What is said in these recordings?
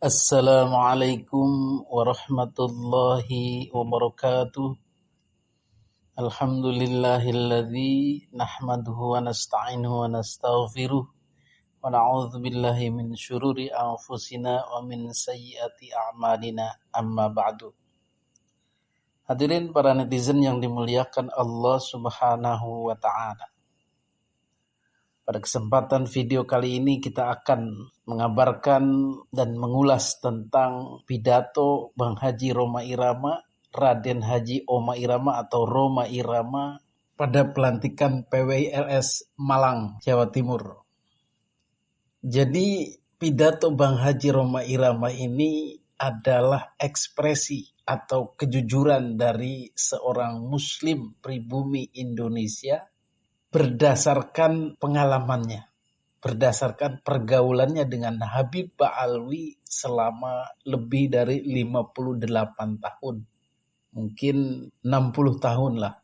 Assalamualaikum warahmatullahi wabarakatuh. Alhamdulillahilladzi nahmaduhu wa nasta'inuhu wa nastaghfiruh wa na'udzu billahi min syururi anfusina wa min sayyiati a'malina, amma ba'du. Hadirin para netizen yang dimuliakan Allah Subhanahu wa taala. Pada kesempatan video kali ini kita akan mengabarkan dan mengulas tentang pidato Bang Haji Rhoma Irama, Raden Haji Oma Irama atau Rhoma Irama pada pelantikan PWI-LS Malang, Jawa Timur. Jadi pidato Bang Haji Rhoma Irama ini adalah ekspresi atau kejujuran dari seorang Muslim pribumi Indonesia berdasarkan pengalamannya, berdasarkan pergaulannya dengan Habib Ba'alwi selama lebih dari 58 tahun. Mungkin 60 tahun lah.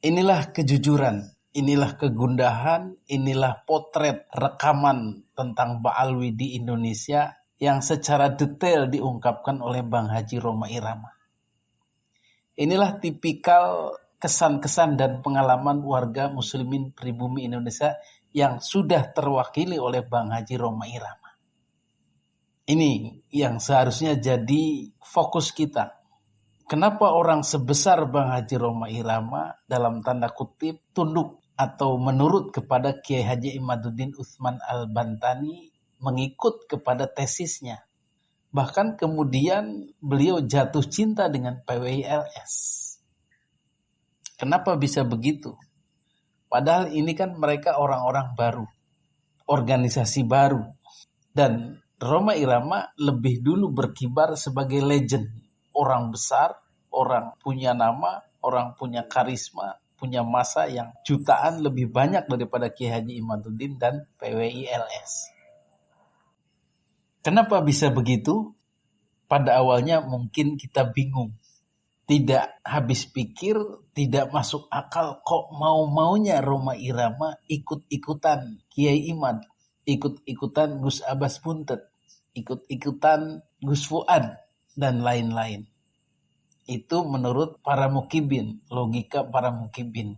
Inilah kejujuran, inilah kegundahan, inilah potret rekaman tentang Ba'alwi di Indonesia yang secara detail diungkapkan oleh Bang Haji Rhoma Irama. Inilah tipikal kesan-kesan dan pengalaman warga muslimin pribumi Indonesia yang sudah terwakili oleh Bang Haji Rhoma Irama. Ini yang seharusnya jadi fokus kita. Kenapa orang sebesar Bang Haji Rhoma Irama dalam tanda kutip tunduk atau menurut kepada Kiai Haji Imaduddin Utsman Al-Bantani, mengikut kepada tesisnya. Bahkan kemudian beliau jatuh cinta dengan PWI-LS. Kenapa bisa begitu? Padahal ini kan mereka orang-orang baru, organisasi baru. Dan Rhoma Irama lebih dulu berkibar sebagai legend. Orang besar, orang punya nama, orang punya karisma, punya massa yang jutaan lebih banyak daripada Kiai Haji Imaduddin dan PWI-LS. Kenapa bisa begitu? Pada awalnya mungkin kita bingung. Tidak habis pikir, tidak masuk akal, kok mau-maunya Rhoma Irama ikut-ikutan Kiai Imad, ikut-ikutan Gus Abbas Buntet, ikut-ikutan Gus Fuad, dan lain-lain. Itu menurut para mukibin, logika para mukibin.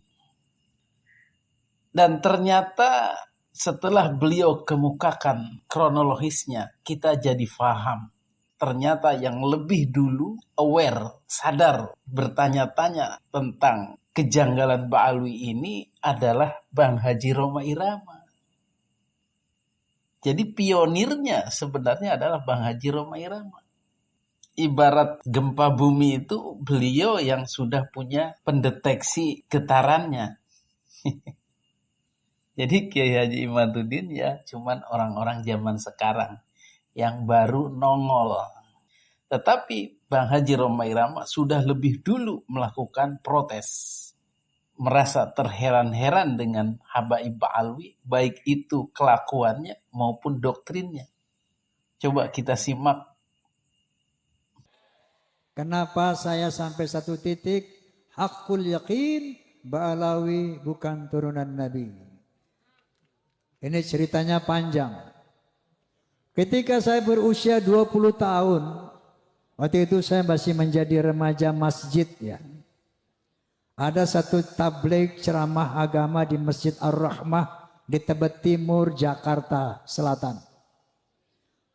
Dan ternyata setelah beliau kemukakan kronologisnya, kita jadi faham. Ternyata yang lebih dulu aware, sadar, bertanya-tanya tentang kejanggalan Ba'alwi ini adalah Bang Haji Rhoma Irama. Jadi pionirnya sebenarnya adalah Bang Haji Rhoma Irama. Ibarat gempa bumi itu beliau yang sudah punya pendeteksi getarannya. Jadi Kiai Haji Imaduddin ya cuman orang-orang zaman sekarang yang baru nongol. Tetapi Bang Haji Rhoma Irama sudah lebih dulu melakukan protes. Merasa terheran-heran dengan Habaib Ba'alwi, baik itu kelakuannya maupun doktrinnya. Coba kita simak. Kenapa saya sampai satu titik, hakul yakin Ba'alawi bukan turunan Nabi. Ini ceritanya panjang. Ketika saya berusia 20 tahun, waktu itu saya masih menjadi remaja masjid ya. Ada satu tabligh ceramah agama di Masjid Ar-Rahmah di Tebet Timur, Jakarta Selatan.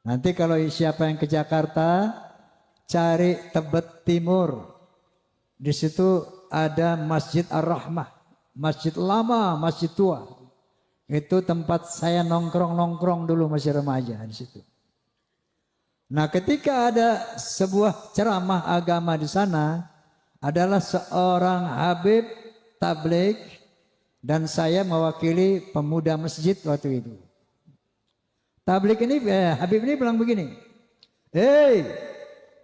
Nanti kalau siapa yang ke Jakarta, cari Tebet Timur. Di situ ada Masjid Ar-Rahmah, masjid lama, masjid tua. Itu tempat saya nongkrong-nongkrong dulu masih remaja di situ. Nah, ketika ada sebuah ceramah agama di sana, adalah seorang Habib tabligh dan saya mewakili pemuda masjid waktu itu. Tabligh ini, Habib ini bilang begini, "Hei,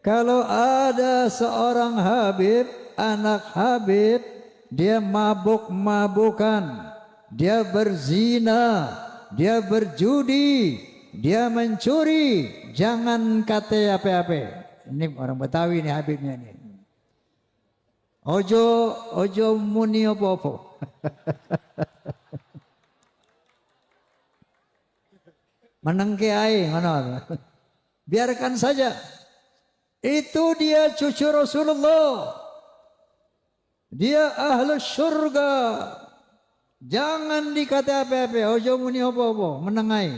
kalau ada seorang Habib, anak Habib, dia mabuk-mabukan, dia berzina, dia berjudi, dia mencuri, jangan kata apa-apa." Ini orang Betawi nih Habibnya nih. Ojo muni apa-apa. menengkeai, mana? Biarkan saja. Itu dia cucu Rasulullah. Dia ahlu surga. Jangan dikata apa-apa, ojo muni apa-apa, menengai.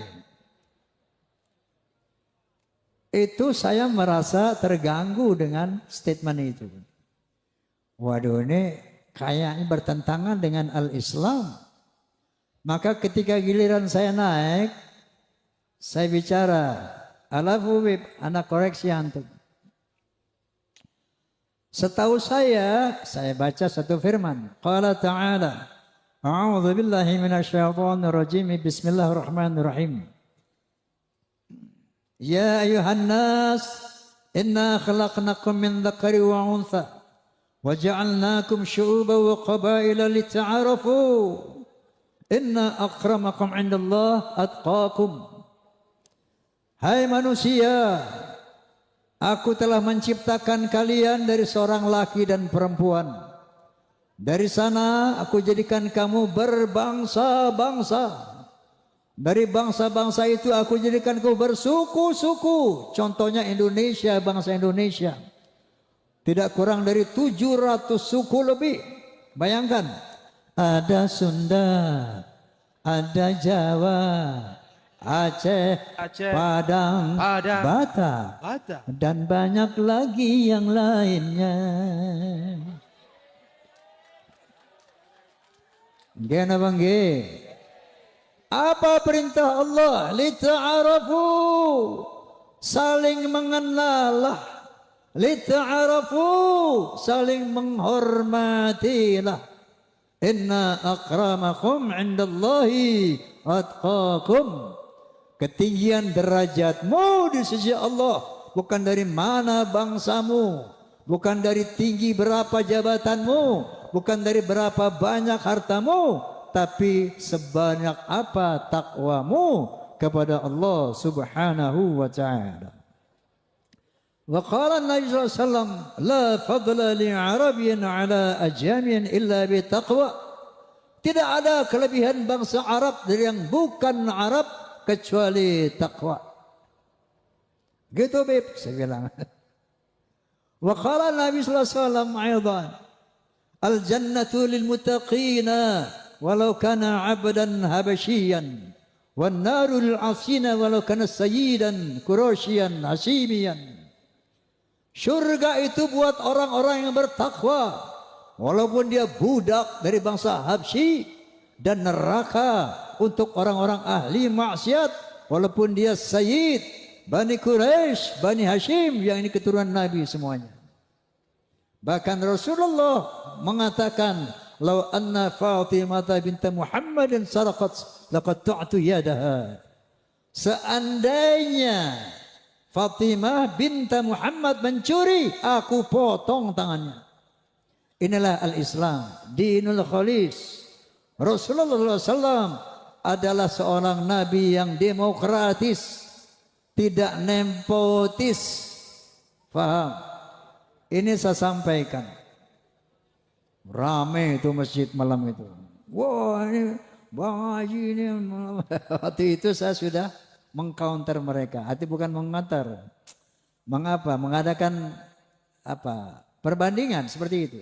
Itu saya merasa terganggu dengan statement itu. Waduh, ini kayaknya bertentangan dengan al-Islam. Maka ketika giliran saya naik, saya bicara, alafu bib, anak koreksi antum. Setahu saya baca satu firman. Qala ta'ala, a'udzu billahi minasyaitonir rajim. Bismillahirrahmanirrahim. Ya ayuhan nas, inna khalaqnakum min dzakari wa untha wa ja'alnakum syu'uban wa qabaila lita'arafu. Inna akramakum 'indallah atqakum. Hai manusia, aku telah menciptakan kalian dari seorang laki dan perempuan. Dari sana aku jadikan kamu berbangsa-bangsa. Dari bangsa-bangsa itu aku jadikan kamu bersuku-suku. Contohnya Indonesia, bangsa Indonesia. Tidak kurang dari 700 suku lebih. Bayangkan, ada Sunda, ada Jawa, Aceh, Padang, Batak, dan banyak lagi yang lainnya. Gana bangge. Apa perintah Allah? Lita'arafu, saling mengenallah. Lita'arafu, saling menghormatilah. Inna akramakum 'indallahi atqakum. Ketinggian derajatmu di sisi Allah bukan dari mana bangsamu, bukan dari tinggi berapa jabatanmu, bukan dari berapa banyak hartamu, tapi sebanyak apa takwamu kepada Allah Subhanahu wa ta'ala. Wa qala Nabi sallallahu alaihi wasallam, la fadla li 'arabiyyin 'ala ajamiyyin illa bi taqwa. Tidak ada kelebihan bangsa Arab dari yang bukan Arab kecuali takwa. Gitu Beb, saya bilang. Wa qala Nabi sallallahu alaihi wasallam aidan, al jannatu lil muttaqina walau kana 'abdan habasyian wan naru lil 'asina walau kana sayyidan quraisyan hashimiyan. Surga itu buat orang-orang yang bertakwa walaupun dia budak dari bangsa Habsyi, dan neraka untuk orang-orang ahli maksiat walaupun dia sayyid Bani Quraisy, Bani Hashim, yang ini keturunan Nabi semuanya. Bahkan Rasulullah mengatakan, "Lau anna Fatimah bint Muhammadin saraqat laqatta'tu yadaha." Seandainya Fatimah bint Muhammad mencuri, aku potong tangannya. Inilah al-Islam, dinul khalis. Rasulullah SAW adalah seorang nabi yang demokratis, tidak nepotis. Faham? Ini saya sampaikan. Rame itu masjid malam itu. Wah, ini Bang Haji ini. Waktu itu saya sudah mengcounter mereka. Arti bukan mengantar. Mengapa? Mengadakan apa? Perbandingan seperti itu.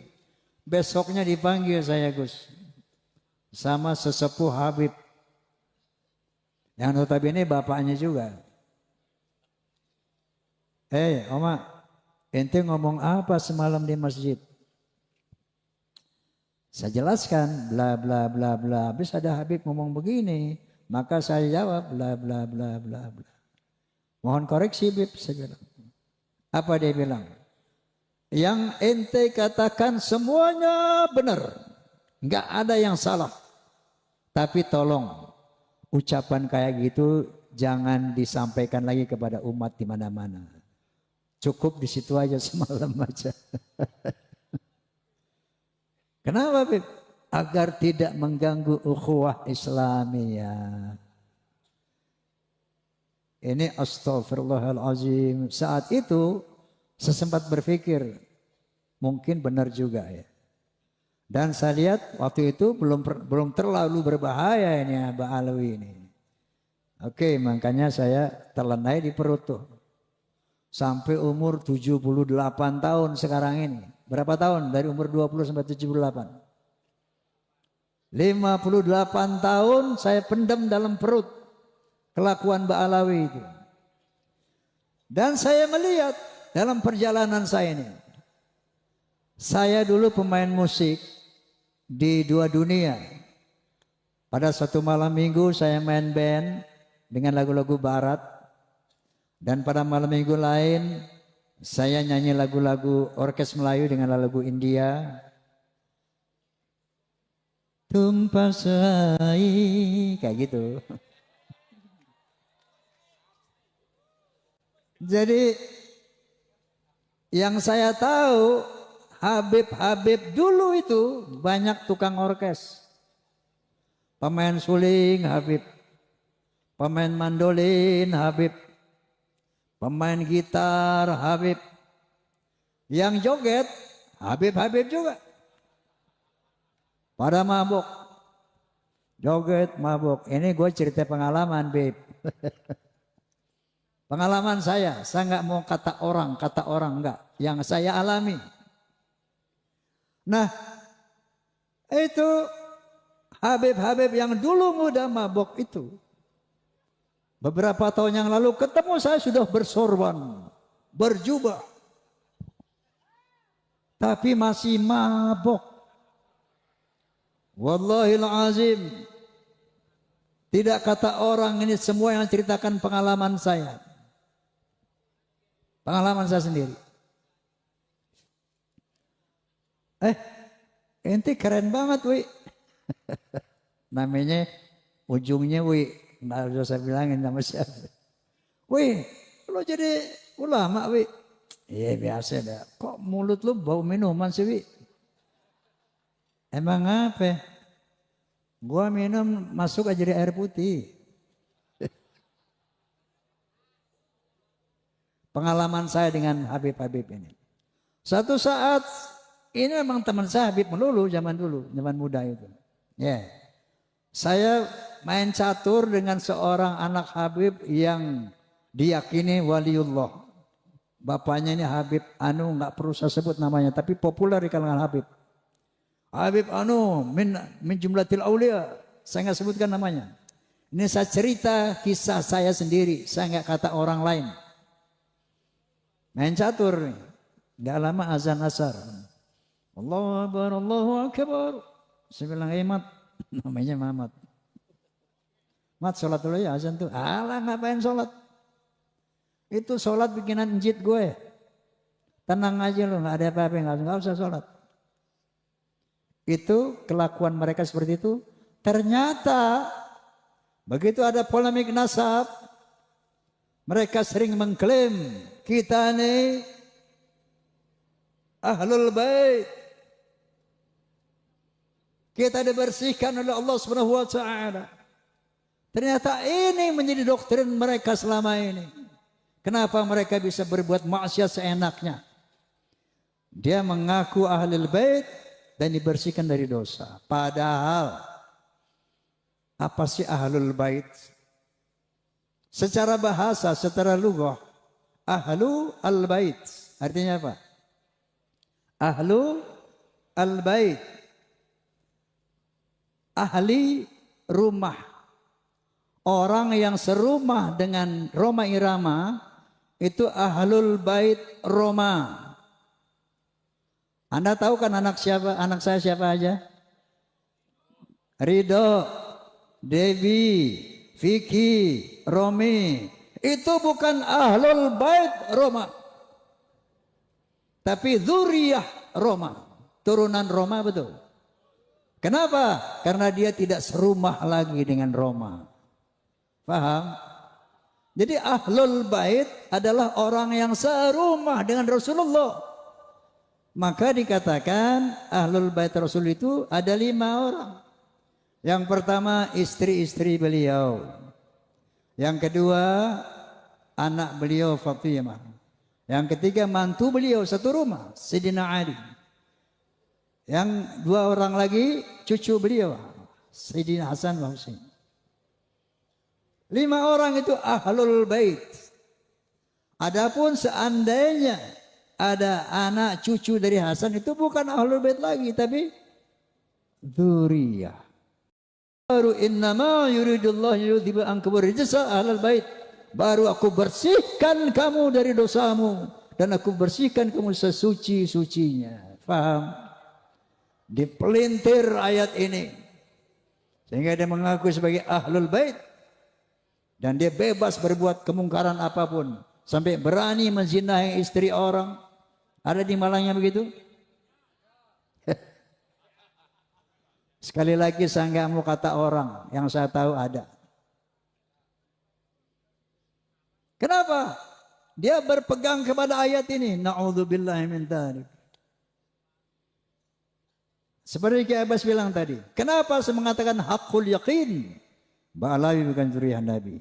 Besoknya dipanggil saya, Gus, sama sesepuh Habib, yang notabene bapaknya juga. Oma, ente ngomong apa semalam di masjid? Saya jelaskan, bla bla bla bla. Habis ada Habib ngomong begini, maka saya jawab bla bla bla bla bla. Mohon koreksi, Habib, saya bilang. Apa dia bilang? Yang ente katakan semuanya benar, nggak ada yang salah. Tapi tolong, ucapan kayak gitu jangan disampaikan lagi kepada umat di mana-mana. Cukup di situ aja semalam aja. Kenapa, Bib? Agar tidak mengganggu ukhuwah Islamiyah. Ini astagfirullahalazim. Saat itu saya sempat berpikir, mungkin benar juga ya. Dan saya lihat waktu itu belum terlalu berbahaya ini Mbak Alwi ini. Oke, makanya saya terlenai di perut tuh. Sampai umur 78 tahun sekarang ini. Berapa tahun? Dari umur 20 sampai 78. 58 tahun saya pendam dalam perut kelakuan Mbak Alawi itu. Dan saya melihat dalam perjalanan saya ini. Saya dulu pemain musik di dua dunia. Pada suatu malam minggu saya main band dengan lagu-lagu barat. Dan pada malam minggu lain saya nyanyi lagu-lagu orkes Melayu dengan lagu India. Tumpah sai kayak gitu. Jadi yang saya tahu Habib-Habib dulu itu banyak tukang orkes. Pemain suling Habib, pemain mandolin Habib, pemain gitar Habib, yang joget Habib-Habib juga. Pada mabuk, joget mabuk. Ini gue cerita pengalaman, Beb. Pengalaman saya nggak mau kata orang enggak. Yang saya alami. Nah, itu Habib-Habib yang dulu muda mabuk itu. Beberapa tahun yang lalu ketemu saya sudah bersorban, berjubah. Tapi masih mabuk. Wallahil azim. Tidak kata orang, ini semua yang ceritakan pengalaman saya. Pengalaman saya sendiri. Ente keren banget, Wi. Namanya ujungnya Wi. Nggak usah saya bilangin nama siapa. Wi, lo jadi ulama, Wi. Iya biasa dah. Kok mulut lu bau minuman sih, Wi? Emang apa? Gua minum masuk aja di air putih. Pengalaman saya dengan Habib-Habib ini. Satu saat, ini memang teman saya Habib melulu zaman dulu, zaman muda itu. Ya, saya main catur dengan seorang anak Habib yang diyakini waliullah. Bapaknya ini Habib Anu, nggak perlu saya sebut namanya, tapi populer di kalangan Habib. Habib Anu min jumlatil aulia. Saya nggak sebutkan namanya. Ini saya cerita kisah saya sendiri. Saya nggak kata orang lain. Main catur nih. Nggak lama azan asar. Allahu Akbar, Allahu Akbar. Saya bilang, Mat. Namanya Mamat. Mat, sholat dulu ya azan tuh. Alah, ngapain sholat? Itu sholat bikinan njit gue. Tenang aja lu, nggak ada apa-apa, nggak usah sholat. Itu kelakuan mereka seperti itu. Ternyata begitu ada polemik nasab, mereka sering mengklaim kita nih ahlul bait, kita dibersihkan oleh Allah Subhanahu wa taala. Ternyata ini menjadi doktrin mereka selama ini. Kenapa mereka bisa berbuat maksiat seenaknya? Dia mengaku ahlul bait dan dibersihkan dari dosa. Padahal apa sih ahlul bait? Secara bahasa, secara lughah, ahlu al-bait artinya apa? Ahlu al-bait, ahli rumah. Orang yang serumah dengan Roma Irama itu ahlul bait Roma. Anda tahu kan anak siapa? Anak saya siapa aja? Ridho, Devi, Vicky, Romi. Itu bukan ahlul bait Roma. Tapi dzurriyyah Roma. Turunan Roma betul. Kenapa? Karena dia tidak serumah lagi dengan Roma. Paham? Jadi ahlul bait adalah orang yang serumah dengan Rasulullah. Maka dikatakan ahlul bait Rasul itu ada 5 orang. Yang pertama istri-istri beliau. Yang kedua anak beliau Fatimah. Yang ketiga mantu beliau satu rumah, Sayyidina Ali. Yang 2 orang lagi cucu beliau, Sayyidina Hasan wa Husain. 5 orang itu ahlul bait. Adapun seandainya ada anak cucu dari Hasan itu bukan ahlul bait lagi tapi dzurriyyah. Baru innama yuridullah yudhiba ankum rijsa ahlul bait. Baru aku bersihkan kamu dari dosamu dan aku bersihkan kamu sesuci-sucinya. Faham? Dipelintir ayat ini sehingga dia mengaku sebagai ahlul bait dan dia bebas berbuat kemungkaran apapun sampai berani menzinahi istri orang. Ada di Malangnya begitu? Sekali lagi saya nggak mau kata orang, yang saya tahu ada. Kenapa? Dia berpegang kepada ayat ini. Na'udzubillahi min dzalik. Seperti Ki Abbas bilang tadi. Kenapa saya mengatakan hakul yakin? Ba'alawi bukan zuriyah Nabi.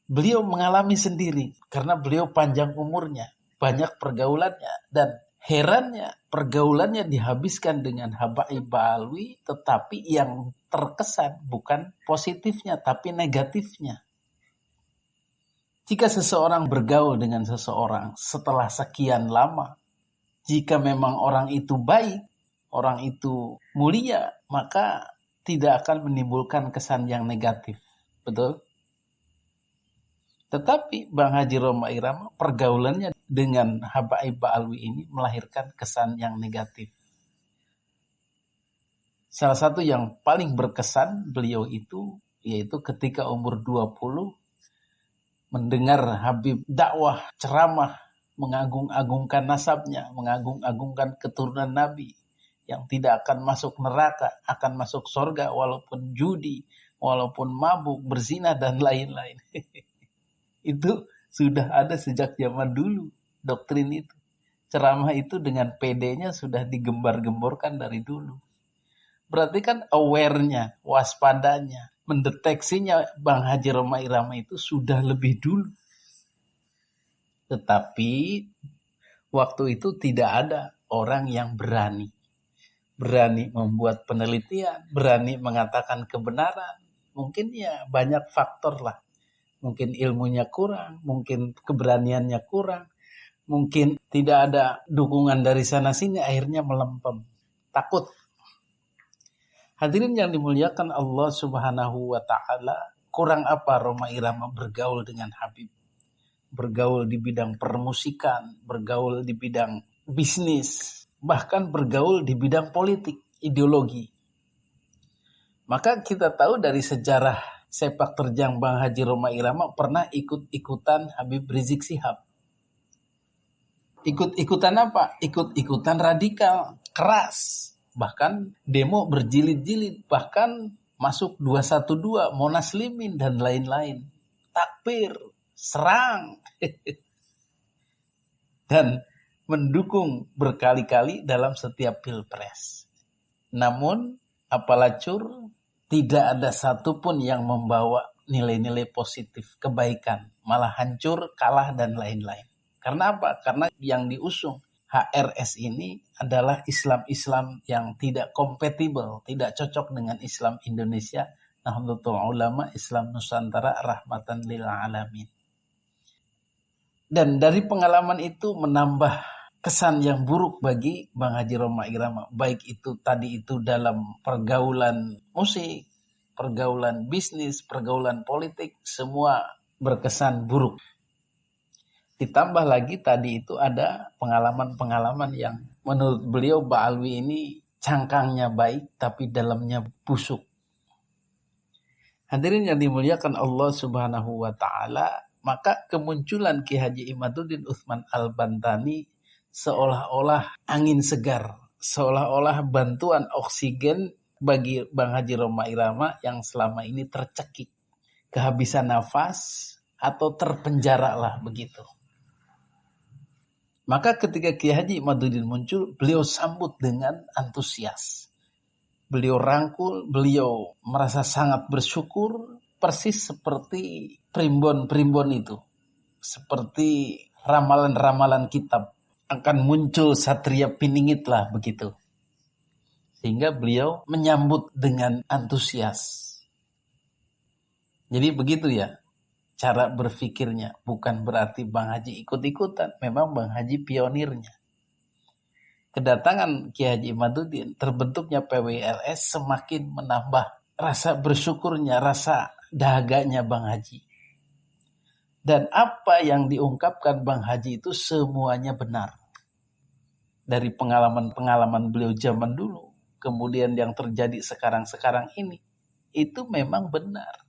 Beliau mengalami sendiri karena beliau panjang umurnya, banyak pergaulannya, dan herannya pergaulannya dihabiskan dengan habaib ba'alwi, tetapi yang terkesan bukan positifnya tapi negatifnya. Jika seseorang bergaul dengan seseorang setelah sekian lama, jika memang orang itu baik, orang itu mulia, maka tidak akan menimbulkan kesan yang negatif. Betul? Tetapi Bang Haji Roma Irama pergaulannya dengan habaib ba'alwi ini melahirkan kesan yang negatif. Salah satu yang paling berkesan beliau itu yaitu ketika umur 20 mendengar Habib dakwah, ceramah, mengagung-agungkan nasabnya, mengagung-agungkan keturunan Nabi yang tidak akan masuk neraka, akan masuk surga walaupun judi, walaupun mabuk, berzina dan lain-lain. Itu sudah ada sejak zaman dulu doktrin itu. Ceramah itu dengan PD-nya sudah digembar-gemborkan dari dulu. Berarti kan aware-nya, waspadanya, mendeteksinya Bang Haji Roma Irama itu sudah lebih dulu. Tetapi waktu itu tidak ada orang yang berani membuat penelitian, berani mengatakan kebenaran. Mungkin ya banyak faktor lah. Mungkin ilmunya kurang, mungkin keberaniannya kurang, mungkin tidak ada dukungan dari sana-sini, akhirnya melempem. Takut. Hadirin yang dimuliakan Allah Subhanahu wa Ta'ala, kurang apa Roma Irama bergaul dengan Habib? Bergaul di bidang permusikan, bergaul di bidang bisnis, bahkan bergaul di bidang politik, ideologi. Maka kita tahu dari sejarah sepak terjang Bang Haji Roma Irama pernah ikut-ikutan Habib Rizik Syihab. Ikut-ikutan apa? Ikut-ikutan radikal, keras. Bahkan demo berjilid-jilid, bahkan masuk 212, Monas Limin dan lain-lain. Takbir, serang. Dan mendukung berkali-kali dalam setiap pilpres. Namun, apalacur tidak ada satupun yang membawa nilai-nilai positif, kebaikan. Malah hancur, kalah, dan lain-lain. Karena apa? Karena yang diusung HRS ini adalah Islam-Islam yang tidak kompatibel, tidak cocok dengan Islam Indonesia, Nahdlatul Ulama, Islam Nusantara, rahmatan lil alamin. Dan dari pengalaman itu menambah kesan yang buruk bagi Bang Haji Roma Irama. Baik itu tadi itu dalam pergaulan musik, pergaulan bisnis, pergaulan politik, semua berkesan buruk. Ditambah lagi tadi itu ada pengalaman-pengalaman yang menurut beliau Ba'alwi ini cangkangnya baik tapi dalamnya busuk. Hadirin yang dimuliakan Allah Subhanahu wa Ta'ala, maka kemunculan Ki Haji Imaduddin Utsman Al-Bantani seolah-olah angin segar, seolah-olah bantuan oksigen bagi Bang Haji Roma Irama yang selama ini tercekik, kehabisan nafas atau terpenjara lah begitu. Maka ketika Ki Haji Imaduddin muncul, beliau sambut dengan antusias. Beliau rangkul, beliau merasa sangat bersyukur, persis seperti primbon-primbon itu. Seperti ramalan-ramalan kitab. Akan muncul satria piningit lah begitu. Sehingga beliau menyambut dengan antusias. Jadi begitu ya cara berpikirnya. Bukan berarti Bang Haji ikut-ikutan. Memang Bang Haji pionirnya. Kedatangan Kiai Haji Imaduddin, terbentuknya PWLS semakin menambah rasa bersyukurnya, rasa dahaganya Bang Haji. Dan apa yang diungkapkan Bang Haji itu semuanya benar. Dari pengalaman-pengalaman beliau zaman dulu, kemudian yang terjadi sekarang-sekarang ini, itu memang benar.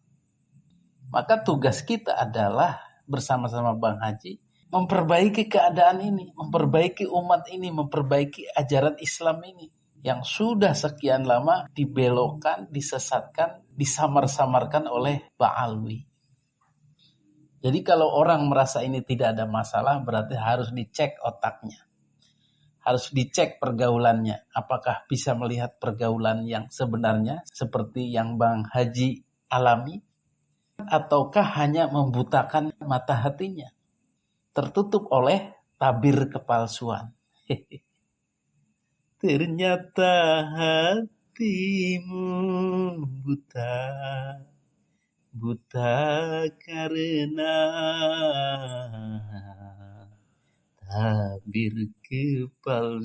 Maka tugas kita adalah bersama-sama Bang Haji memperbaiki keadaan ini, memperbaiki umat ini, memperbaiki ajaran Islam ini yang sudah sekian lama dibelokkan, disesatkan, disamar-samarkan oleh Ba'alwi. Jadi kalau orang merasa ini tidak ada masalah, berarti harus dicek otaknya. Harus dicek pergaulannya. Apakah bisa melihat pergaulan yang sebenarnya seperti yang Bang Haji alami? Ataukah hanya membutakan mata hatinya? Tertutup oleh tabir kepalsuan. Ternyata hatimu buta, buta karena tabir kepalsuan.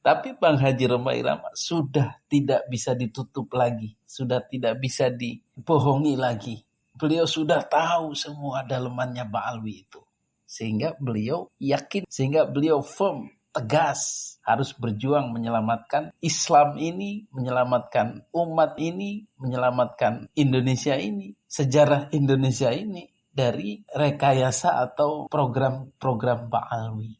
Tapi Bang Haji Roma Irama sudah tidak bisa ditutup lagi, sudah tidak bisa dibohongi lagi. Beliau sudah tahu semua dalemannya Ba'alwi itu. Sehingga beliau yakin, sehingga beliau firm, tegas. Harus berjuang menyelamatkan Islam ini, menyelamatkan umat ini, menyelamatkan Indonesia ini, sejarah Indonesia ini dari rekayasa atau program-program Ba'alwi.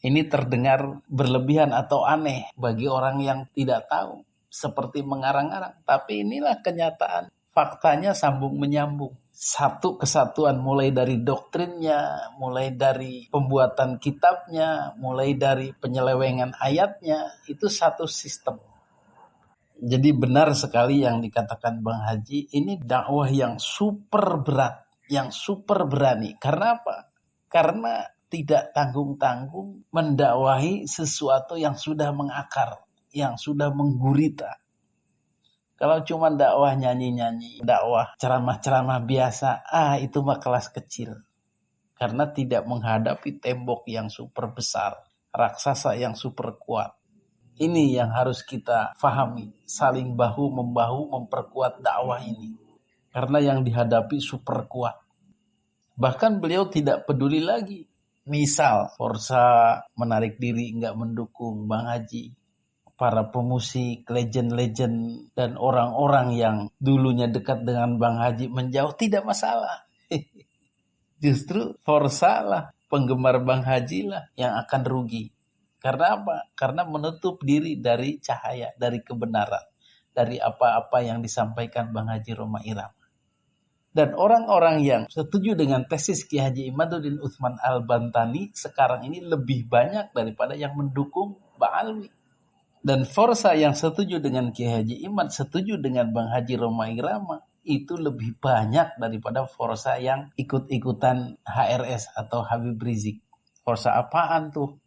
Ini terdengar berlebihan atau aneh bagi orang yang tidak tahu. Seperti mengarang-arang. Tapi inilah kenyataan. Faktanya sambung menyambung. Satu kesatuan mulai dari doktrinnya, mulai dari pembuatan kitabnya, mulai dari penyelewengan ayatnya, itu satu sistem. Jadi benar sekali yang dikatakan Bang Haji, ini dakwah yang super berat, yang super berani. Karena apa? Karena tidak tanggung-tanggung mendakwahi sesuatu yang sudah mengakar, yang sudah menggurita. Kalau cuma dakwah nyanyi-nyanyi, dakwah ceramah-ceramah biasa, itu mah kelas kecil. Karena tidak menghadapi tembok yang super besar, raksasa yang super kuat. Ini yang harus kita fahami, saling bahu-membahu memperkuat dakwah ini. Karena yang dihadapi super kuat. Bahkan beliau tidak peduli lagi. Misal, Forsa menarik diri, nggak mendukung Bang Haji. Para pemusik, legend-legend, dan orang-orang yang dulunya dekat dengan Bang Haji menjauh, tidak masalah. Justru Forsa lah, penggemar Bang Haji lah yang akan rugi. Karena apa? Karena menutup diri dari cahaya, dari kebenaran, dari apa-apa yang disampaikan Bang Haji Roma Irama. Dan orang-orang yang setuju dengan tesis Kiai Haji Imaduddin Utsman Al-Bantani sekarang ini lebih banyak daripada yang mendukung Ba'alwi. Dan Forsa yang setuju dengan Kiai Haji Imad, setuju dengan Bang Haji Roma Irama, itu lebih banyak daripada Forsa yang ikut-ikutan HRS atau Habib Rizik. Forsa apaan tuh?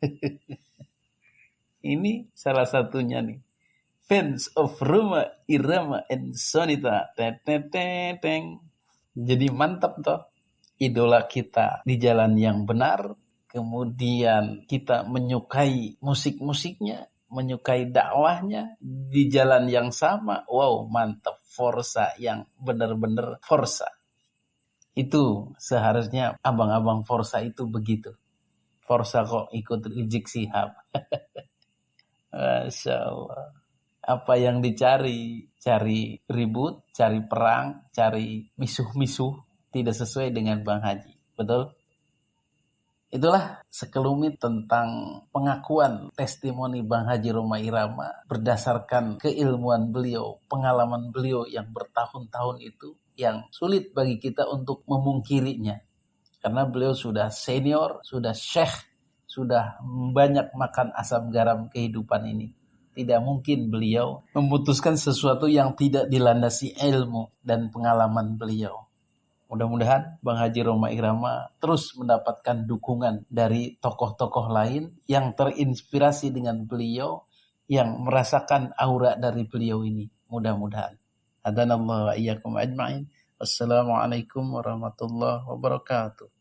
Ini salah satunya nih. Fans of Roma Irama and Sonita. Jadi mantap toh. Idola kita di jalan yang benar. Kemudian kita menyukai musik-musiknya, menyukai dakwahnya di jalan yang sama. Wow, mantap. Forsa yang benar-benar Forsa. Itu seharusnya abang-abang Forsa itu begitu. Forsa kok ikut Rizik Syihab. Masya Allah. Apa yang dicari? Cari ribut, cari perang, cari misuh-misuh. Tidak sesuai dengan Bang Haji. Betul? Itulah sekelumit tentang pengakuan testimoni Bang Haji Roma Irama berdasarkan keilmuan beliau, pengalaman beliau yang bertahun-tahun itu yang sulit bagi kita untuk memungkirinya. Karena beliau sudah senior, sudah syekh, sudah banyak makan asam garam kehidupan ini. Tidak mungkin beliau memutuskan sesuatu yang tidak dilandasi ilmu dan pengalaman beliau. Mudah-mudahan Bang Haji Roma Irama terus mendapatkan dukungan dari tokoh-tokoh lain yang terinspirasi dengan beliau, yang merasakan aura dari beliau ini. Mudah-mudahan. Hadanallahu wa iyyakum ajma'in. Wassalamualaikum warahmatullahi wabarakatuh.